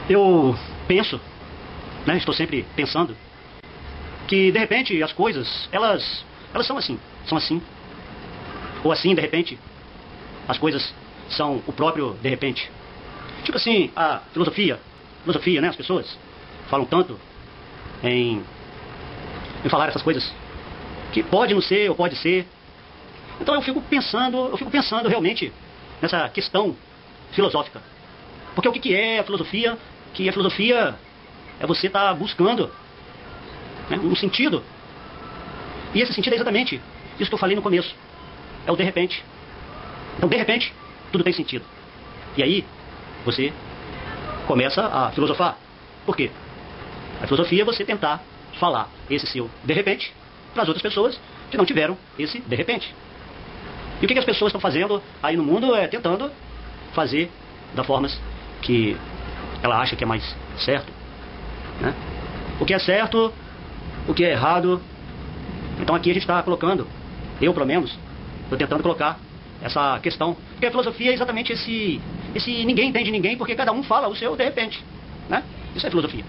Eu penso, né, estou sempre pensando, que de repente as coisas, elas são assim. Ou assim, de repente, as coisas são o próprio de repente. Tipo assim, a filosofia, né, as pessoas falam tanto em falar essas coisas, que pode não ser ou pode ser. Então eu fico pensando realmente nessa questão filosófica. Porque o que é a filosofia? Que a filosofia é você estar buscando, né, um sentido. E esse sentido é exatamente isso que eu falei no começo. É o de repente. Então, de repente, tudo tem sentido. E aí, você começa a filosofar. Por quê? A filosofia é você tentar falar esse seu de repente para as outras pessoas que não tiveram esse de repente. E o que as pessoas estão fazendo aí no mundo é tentando fazer da forma que ela acha que é mais certo, né? O que é certo, o que é errado. Então aqui a gente está colocando, eu pelo menos, estou tentando colocar essa questão. Porque a filosofia é exatamente esse ninguém entende ninguém, porque cada um fala o seu de repente, né? Isso é filosofia.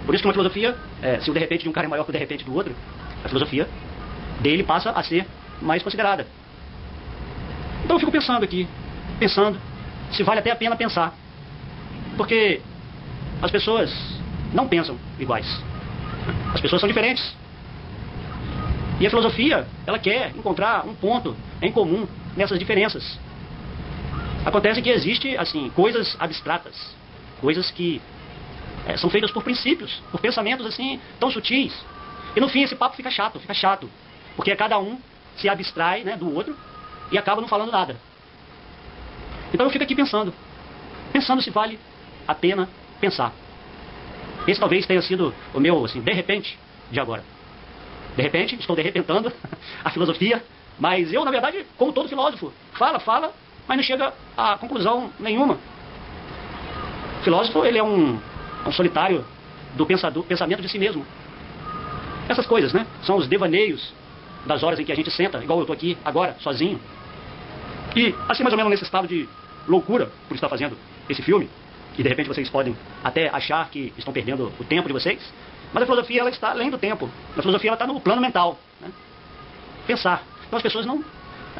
Por isso que uma filosofia, se o de repente de um cara é maior que o de repente do outro, a filosofia dele passa a ser mais considerada. Então eu fico pensando aqui, se vale até a pena pensar. Porque as pessoas não pensam iguais. As pessoas são diferentes. E a filosofia, ela quer encontrar um ponto em comum nessas diferenças. Acontece que existe, assim, coisas abstratas, coisas que são feitas por princípios, por pensamentos, assim, tão sutis. E no fim esse papo fica chato. Porque cada um se abstrai, né, do outro e acaba não falando nada. Então eu fico aqui pensando se vale a pena pensar. Esse talvez tenha sido o meu, assim, de repente de agora. De repente, estou derrepentando a filosofia, mas eu, na verdade, como todo filósofo, fala, mas não chega a conclusão nenhuma. O filósofo, ele é um solitário do pensamento de si mesmo. Essas coisas, né, são os devaneios das horas em que a gente senta, igual eu estou aqui agora, sozinho. E, assim, mais ou menos nesse estado de loucura por estar fazendo esse filme, que de repente vocês podem até achar que estão perdendo o tempo de vocês, mas a filosofia, ela está além do tempo. A filosofia, ela está no plano mental, né? Pensar. Então as pessoas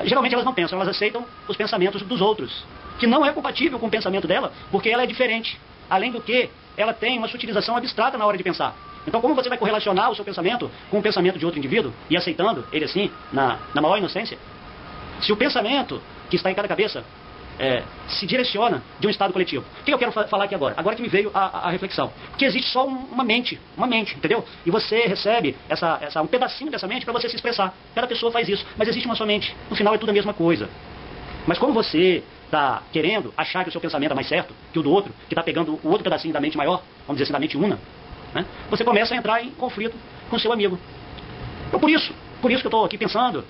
geralmente elas não pensam, elas aceitam os pensamentos dos outros, que não é compatível com o pensamento dela, porque ela é diferente. Além do que, ela tem uma sutilização abstrata na hora de pensar. Então como você vai correlacionar o seu pensamento com o pensamento de outro indivíduo, e aceitando ele assim, na maior inocência? Se o pensamento que está em cada cabeça se direciona de um estado coletivo. O que eu quero falar aqui agora? Agora que me veio a reflexão. Que existe só uma mente, entendeu? E você recebe um pedacinho dessa mente para você se expressar. Cada pessoa faz isso, mas existe uma só mente. No final é tudo a mesma coisa. Mas como você está querendo achar que o seu pensamento é mais certo que o do outro, que está pegando o outro pedacinho da mente maior, vamos dizer assim, da mente una, né? Você começa a entrar em conflito com o seu amigo. Então por isso que eu estou aqui pensando,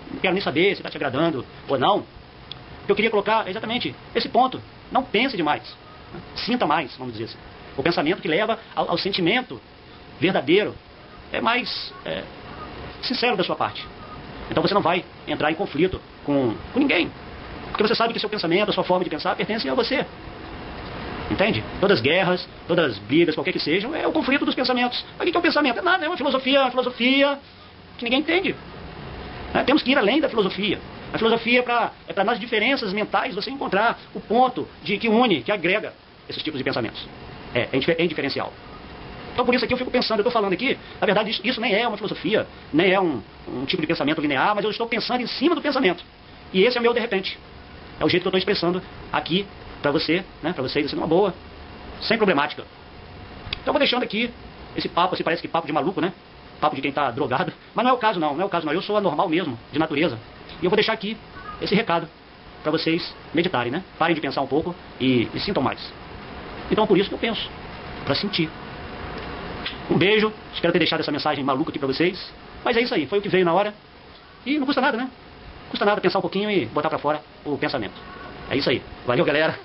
não quero nem saber se está te agradando ou não. Eu queria colocar exatamente esse ponto. Não pense demais. Sinta mais, vamos dizer assim. O pensamento que leva ao sentimento verdadeiro é mais sincero da sua parte. Então você não vai entrar em conflito com ninguém. Porque você sabe que seu pensamento, a sua forma de pensar pertencem a você. Entende? Todas as guerras, todas as brigas, qualquer que sejam, é o conflito dos pensamentos. Mas o que é o pensamento? É nada, é uma filosofia que ninguém entende. Temos que ir além da filosofia. A filosofia é para nas diferenças mentais você encontrar o ponto que une, que agrega esses tipos de pensamentos. É indiferencial. Então por isso aqui eu fico pensando, eu estou falando aqui, na verdade isso nem é uma filosofia, nem é um tipo de pensamento linear, mas eu estou pensando em cima do pensamento. E esse é o meu de repente. É o jeito que eu estou expressando aqui para você, né, para vocês, assim, numa boa, sem problemática. Então eu vou deixando aqui esse papo, assim, parece que papo de maluco, né? Papo de quem está drogado, mas não é o caso não, eu sou anormal mesmo, de natureza. E eu vou deixar aqui esse recado para vocês meditarem, né? Parem de pensar um pouco e sintam mais. Então por isso que eu penso, para sentir. Um beijo, espero ter deixado essa mensagem maluca aqui para vocês. Mas é isso aí, foi o que veio na hora. E não custa nada, né? Não custa nada pensar um pouquinho e botar para fora o pensamento. É isso aí. Valeu, galera.